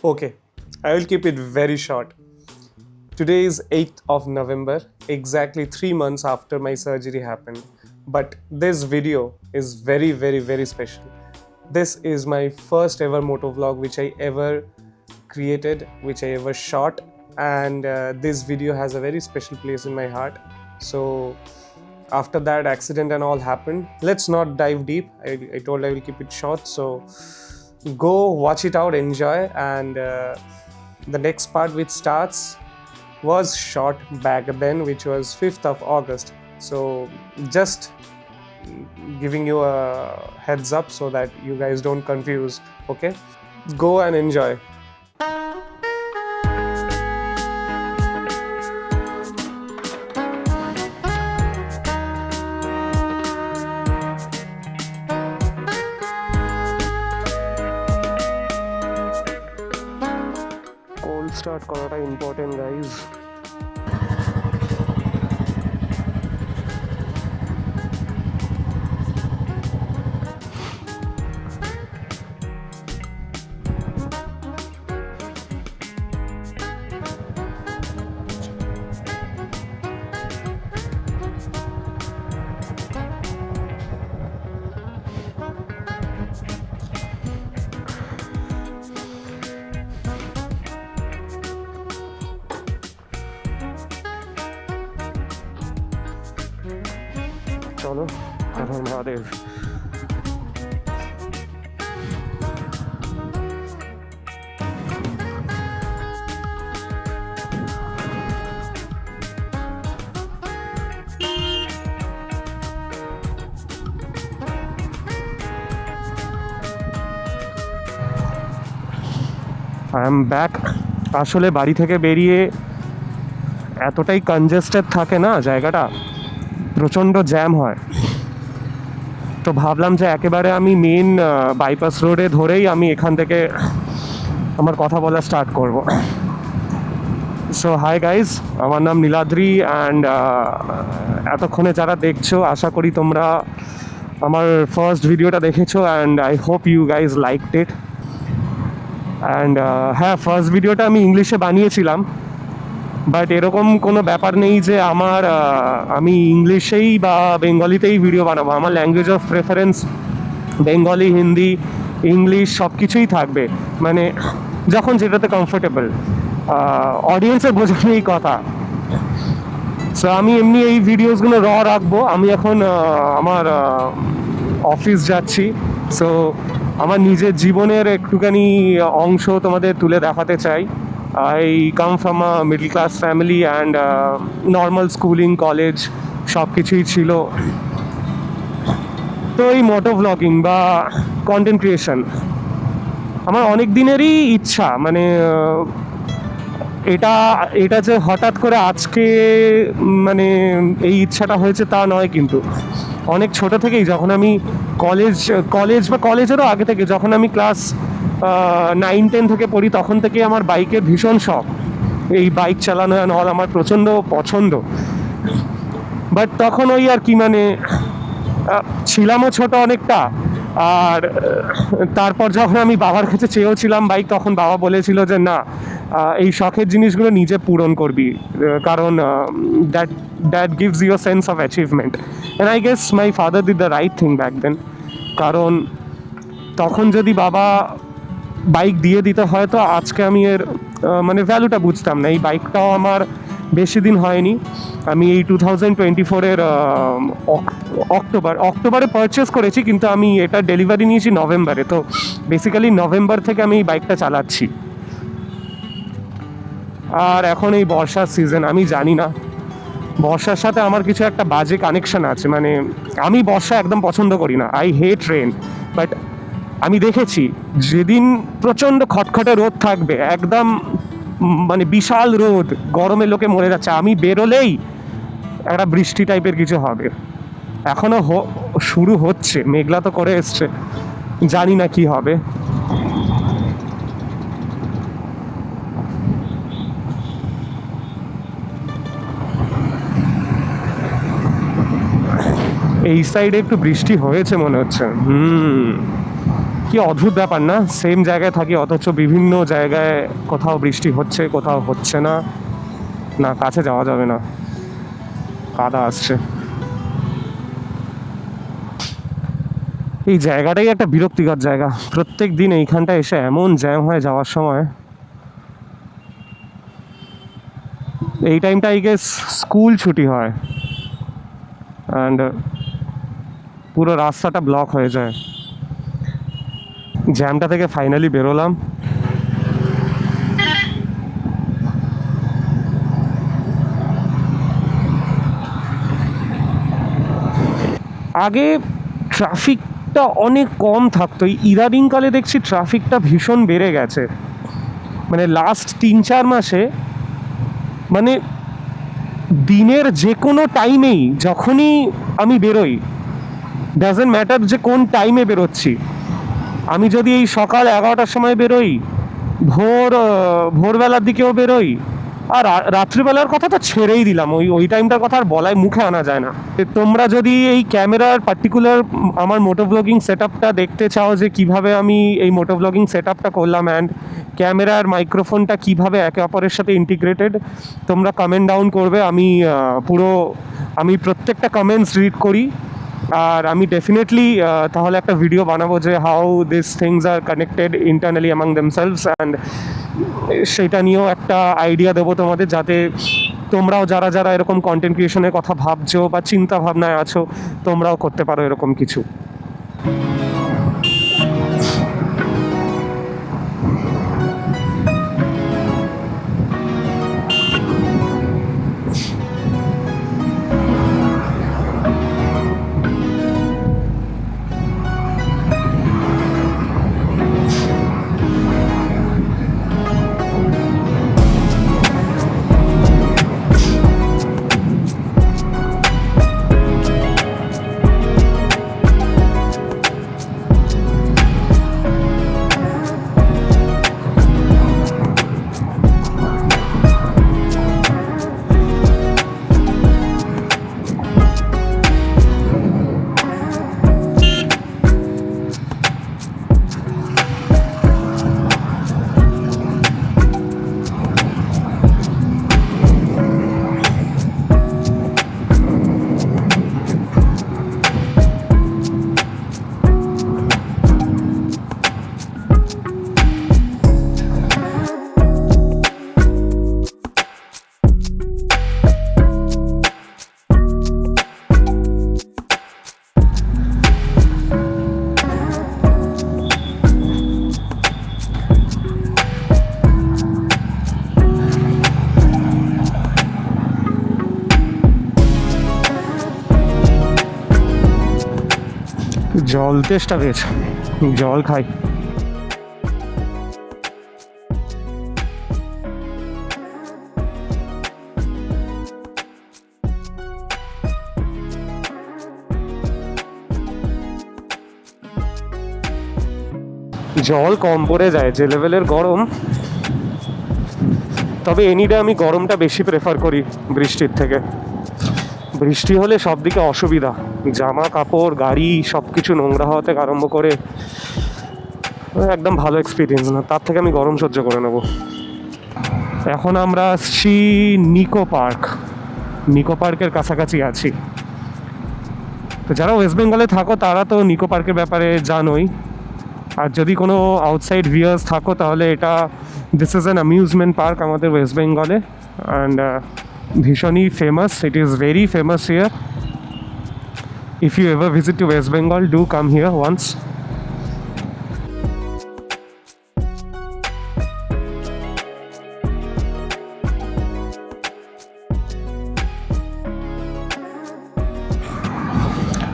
Okay, I will keep it very short. Today is 8th of November, exactly 3 months after my surgery happened. But this video is very special. This is my first ever motovlog which I ever created, which I ever shot, and this video has a very special place in my heart. So after that accident and all happened, let's not dive deep. I told I will keep it short, so go watch it out, enjoy, and the next part which starts was shot back then, which was 5th of August. So just giving you a heads up so that you guys don't confuse. Okay, go and enjoy. Cold start করাটা important, guys. চলো, এখন Mahadev. I am back. আসলে বাড়ি থেকে বেরিয়ে এতটাই congested থাকে না জায়গাটা, প্রচণ্ড জ্যাম হয়, তো ভাবলাম যে একেবারে আমি মেন বাইপাস রোডে ধরেই আমি এখান থেকে আমার কথা বলা স্টার্ট করব। সো হাই গাইজ, আমার নাম নীলাদ্রি, অ্যান্ড এতক্ষণে যারা দেখছো আশা করি তোমরা আমার ফার্স্ট ভিডিওটা দেখেছো, and I hope you guys liked it. And হ্যাঁ, ফার্স্ট ভিডিওটা আমি ইংলিশে বানিয়েছিলাম, বাট এরকম কোনো ব্যাপার নেই যে আমি ইংলিশেই বা বেঙ্গলিতেই ভিডিও বানাবো। আমার language of preference Bengali, Hindi, English সব কিছুই থাকবে, মানে যখন যেটাতে কমফোর্টেবল। অডিয়েন্সের বোঝানো এই কথা। সো আমি এমনি এই ভিডিওসগুলো রাখবো। আমি এখন আমার অফিস যাচ্ছি, সো আমার নিজের জীবনের একটুখানি অংশ তোমাদের তুলে দেখাতে চাই। I come from a middle class family and normal schooling, college সব কিছুই ছিল। তো এই মোটো ভ্লগিং বা কন্টেন্ট ক্রিয়েশন আমার অনেক দিনেরই ইচ্ছা, মানে এটা যে হঠাৎ করে আজকে মানে এই ইচ্ছাটা হয়েছে তা নয়, কিন্তু অনেক ছোট থেকেই, যখন আমি কলেজেরও আগে থেকে, যখন আমি ক্লাস 9-10 থেকে পড়ি, তখন থেকে আমার বাইকের ভীষণ শখ। এই বাইক চালানো অল আমার প্রচণ্ড পছন্দ। বাট তখন ওই আর কি, মানে ছিলামও ছোট অনেকটা। আর তারপর যখন আমি বাবার কাছে চেয়েছিলাম বাইক, তখন বাবা বলেছিল যে না, এই শখের জিনিসগুলো নিজে পূরণ করবি, কারণ that gives you a sense of achievement. And I guess my father did the right thing back then, কারণ তখন যদি বাবা বাইক দিয়ে দিতে হয় তো আজকে আমি এর মানে ভ্যালুটা বুঝতাম না। এই বাইকটাও আমার বেশি দিন হয়নি, আমি এই 2024-এর অক্টোবরে পারচেস করেছি, কিন্তু আমি এটা ডেলিভারি নিয়েছি নভেম্বরে। তো বেসিক্যালি নভেম্বর থেকে আমি এই বাইকটা চালাচ্ছি। আর এখন এই বর্ষার সিজন, আমি জানি না, বর্ষার সাথে আমার কিছু একটা বাজে কানেকশন আছে। মানে আমি বর্ষা একদম পছন্দ করি না, আই হেট রেন। বাট আমি দেখেছি যেদিন প্রচণ্ড খটখটে রোদ থাকবে, একদম মানে বিশাল রোদ, গরমে লোকে মরে যাচ্ছে, আমি বেরোলেই একটা বৃষ্টি টাইপের কিছু হবে। এখনও শুরু হচ্ছে, মেঘলা তো করে এসছে, জানি না কি হবে। এই সাইডে একটু বৃষ্টি হয়েছে মনে হচ্ছে। কি অদ্ভুত ব্যাপার না, সেম জায়গায় থাকি অথচ বিভিন্ন জায়গায় কোথাও বৃষ্টি হচ্ছে, কোথাও হচ্ছে না। না, কাছে যাওয়া যাবে না, কাদা আসছে। এই জায়গাটাই একটা বিরক্তিকর জায়গা। প্রত্যেক দিন এইখানটা এসে এমন জ্যাম হয় যাওয়ার সময়। এই টাইমটা আই গেস স্কুল ছুটি হয় অ্যান্ড পুরো রাস্তাটা ব্লক হয়ে যায়। জ্যামটা থেকে ফাইনালি বেরোলাম। আগে ট্রাফিকটা অনেক কম থাকতো, ইদানিংকালে দেখছি ট্রাফিকটা ভীষণ বেড়ে গেছে। মানে লাস্ট 3-4 মাসে মানে দিনের যে কোনো টাইমেই যখনই আমি বেরোই, ডাজেন্ট ম্যাটার যে কোন টাইমে বেরোচ্ছি, আমি যদি এই সকাল 11টার সময় বেরোই, ভোরবেলার দিকেও বেরোই, আর রাত্রিবেলার কথা তো ছেড়েই দিলাম, ওই টাইমটার কথা আর বলায় মুখে আনা যায় না। তোমরা যদি এই ক্যামেরার পার্টিকুলার আমার মোটো ব্লগিং সেট আপটা দেখতে চাও, যে কিভাবে আমি এই মোটো ব্লগিং সেট আপটা করলাম অ্যান্ড ক্যামেরার মাইক্রোফোনটা কিভাবে একে অপরের সাথে ইন্টিগ্রেটেড, তোমরা কমেন্ট ডাউন করবে। আমি প্রত্যেকটা কমেন্টস রিড করি, আর আমি ডেফিনেটলি তাহলে একটা ভিডিও বানাবো যে how this things are connected internally among themselves, and সেটা নিয়েও একটা আইডিয়া দেবো তোমাদের, যাতে তোমরাও যারা যারা এরকম কন্টেন্ট ক্রিয়েশনের কথা ভাবছো বা চিন্তা ভাবনায় আছো, তোমরাও করতে পারো এরকম কিছু। জল তেষ্টা পেয়েছে, জল খাই। জল কম পড়ে যায়, যে লেভেলের গরম। তবে এনিডে আমি গরমটা বেশি প্রেফার করি বৃষ্টির থেকে। বৃষ্টি হলে সব দিকে অসুবিধা, জামা কাপড়, গাড়ি সব কিছু নোংরা হওয়া থেকে আরম্ভ করে একদম ভালো এক্সপিরিয়েন্স না। তার থেকে আমি গরম সহ্য করে নেব। এখন আমরা আসছি নিকো পার্ক। নিকো পার্কের কাছাকাছি আছি। তো যারা ওয়েস্ট বেঙ্গলে থাকো তারা তো নিকো পার্কের ব্যাপারে জানোই, আর যদি কোনো আউটসাইড ভিউয়ার্স থাকো তাহলে this is an amusement park আমাদের ওয়েস্ট বেঙ্গলে, অ্যান্ড ভীষণই famous. It is very famous here. If you ever visit to West Bengal, do come here once.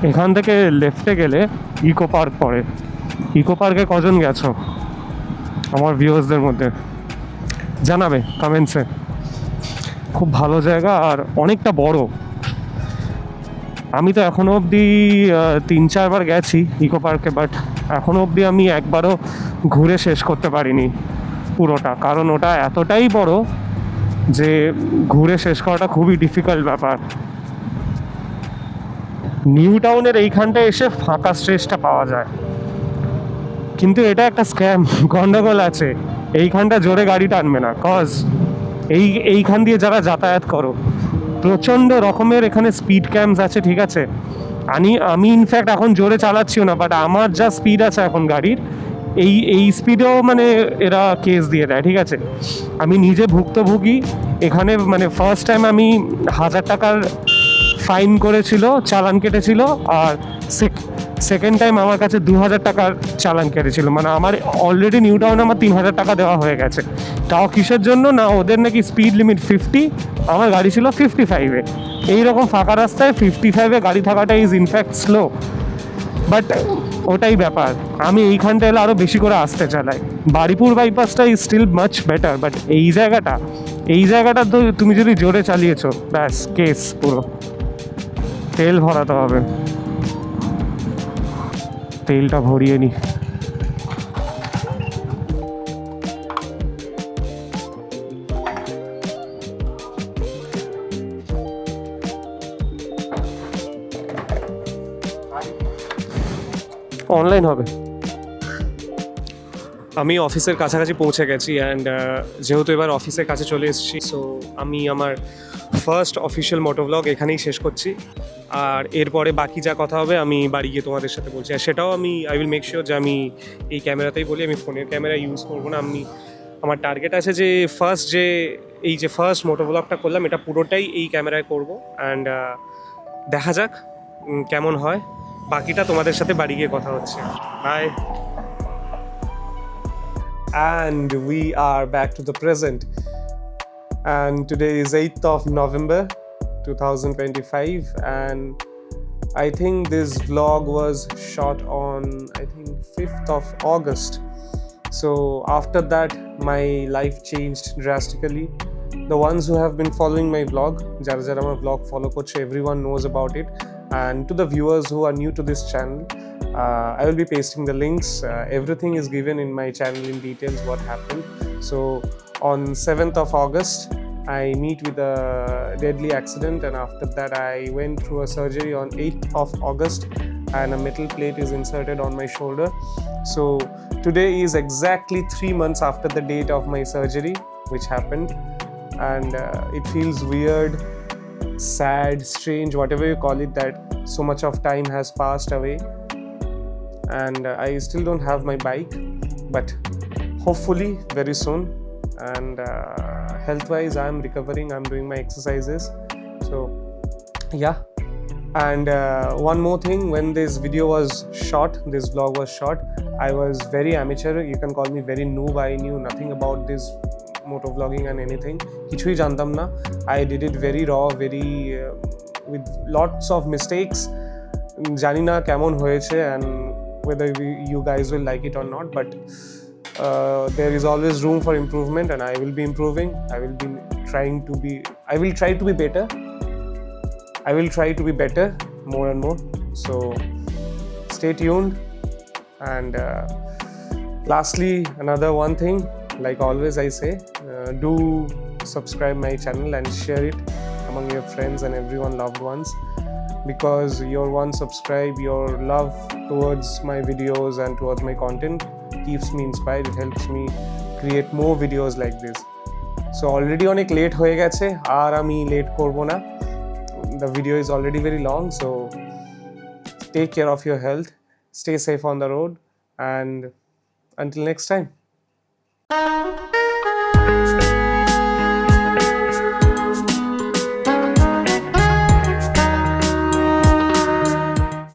এখান থেকে লেফটে গেলে ইকো পার্ক পড়ে। ইকো পার্কে কজন গেছো আমার ভিউয়ার্সদের মধ্যে জানাবে কমেন্টসে। খুব ভালো জায়গা আর অনেকটা বড়। আমি তো এখনও অবধি 3-4 বার গেছি ইকো পার্কে, বাট এখনও অবধি আমি একবারও ঘুরে শেষ করতে পারিনি পুরোটা, কারণ ওটা এতটাই বড় যে ঘুরে শেষ করাটা খুবই ডিফিকাল্ট ব্যাপার। নিউ টাউনের এইখানটা এসে ফাঁকা স্ট্রেচটা পাওয়া যায়, কিন্তু এটা একটা স্ক্যাম, গন্ডগোল আছে। এইখানটা জোরে গাড়ি টানবে না, কজ এইখান দিয়ে যারা যাতায়াত করো প্রচণ্ড রকমের এখানে স্পিড ক্যাম্পস আছে, ঠিক আছে। আমি ইনফ্যাক্ট এখন জোরে চালাচ্ছিও না, বাট আমার যা স্পিড আছে এখন গাড়ির, এই স্পিডেও মানে এরা কেস দিয়ে দেয়, ঠিক আছে। আমি নিজে ভুক্তভোগী এখানে, মানে ফার্স্ট টাইম আমি 1000 টাকার ফাইন করেছিল, চালান কেটেছিল, আর সেকেন্ড টাইম আমার কাছে 2000 টাকার চালান কেটেছিল। মানে আমার অলরেডি নিউ টাউনে আমার 3000 টাকা দেওয়া হয়ে গেছে। তাও কিসের জন্য না, ওদের নাকি স্পিড লিমিট 50, আমার গাড়ি ছিল 55-এ। এইরকম ফাঁকা রাস্তায় 55-এ গাড়ি থাকাটা ইজ ইনফ্যাক্ট স্লো, বাট ওটাই ব্যাপার। আমি এইখানটা এলে আরও বেশি করে আসতে চালাই। বারিপুর বাইপাসটা is still much better, but এই জায়গাটা তো তুমি যদি জোরে চালিয়েছো, ব্যাস কেস পুরো। তেল ভরাতে হবে, তেলটা ভরিয়ে নি। অনলাইন হবে। আমি অফিসের কাছাকাছি পৌঁছে গেছি, অ্যান্ড যেহেতু এবার অফিসের কাছে চলে এসেছি, সো আমি আমার ফার্স্ট অফিসিয়াল মোটোভ্লগ এখানেই শেষ করছি। আর এরপরে বাকি যা কথা হবে আমি বাড়ি গিয়ে তোমাদের সাথে বলছি। আর সেটাও আই উইল মেক শিওর যে আমি এই ক্যামেরাতেই বলি, আমি ফোনের ক্যামেরা ইউজ করবো না। আমার টার্গেট আছে যে ফার্স্ট মোটোভ্লগটা করলাম, এটা পুরোটাই এই ক্যামেরায় করবো। অ্যান্ড দেখা যাক কেমন হয়। বাকিটা তোমাদের সাথে বাড়ি গিয়ে কথা হচ্ছে। By. And we are back to the present, and today is 8th of November 2025, and I think this vlog was shot on 5th of August. So after that my life changed drastically. The ones who have been following my vlog, jara jara my vlog follow korche, everyone knows about it. And to the viewers who are new to this channel, I will be pasting the links. Everything is given in my channel in details what happened. So on 7th of August I meet with a deadly accident, and after that I went through a surgery on 8th of August, and a metal plate is inserted on my shoulder. So today is exactly 3 months after the date of my surgery which happened, and it feels weird, sad, strange, whatever you call it, that so much of time has passed away. And I still don't have my bike, but hopefully very soon. And health wise I'm recovering, I'm doing my exercises, so yeah. And one more thing, when this vlog was shot, I was very amateur, you can call me very noob. I knew nothing about this motovlogging and anything, কিছুই জানতাম না। I did it very raw, very with lots of mistakes. জানি না কেমন হয়েছে, and whether you guys will like it or not, but there is always room for improvement, and I will be improving. I will try to be better. I will try to be better more and more. So stay tuned. And lastly, another one thing, like always I say, do subscribe my channel and share it among your friends and everyone, loved ones, because your one subscribe, your love towards my videos and towards my content keeps me inspired. It helps me create more videos like this. So already অনেক late হয়ে গেছে, আর আমি late করব না। The video is already very long, so take care of your health, stay safe on the road, and until next time.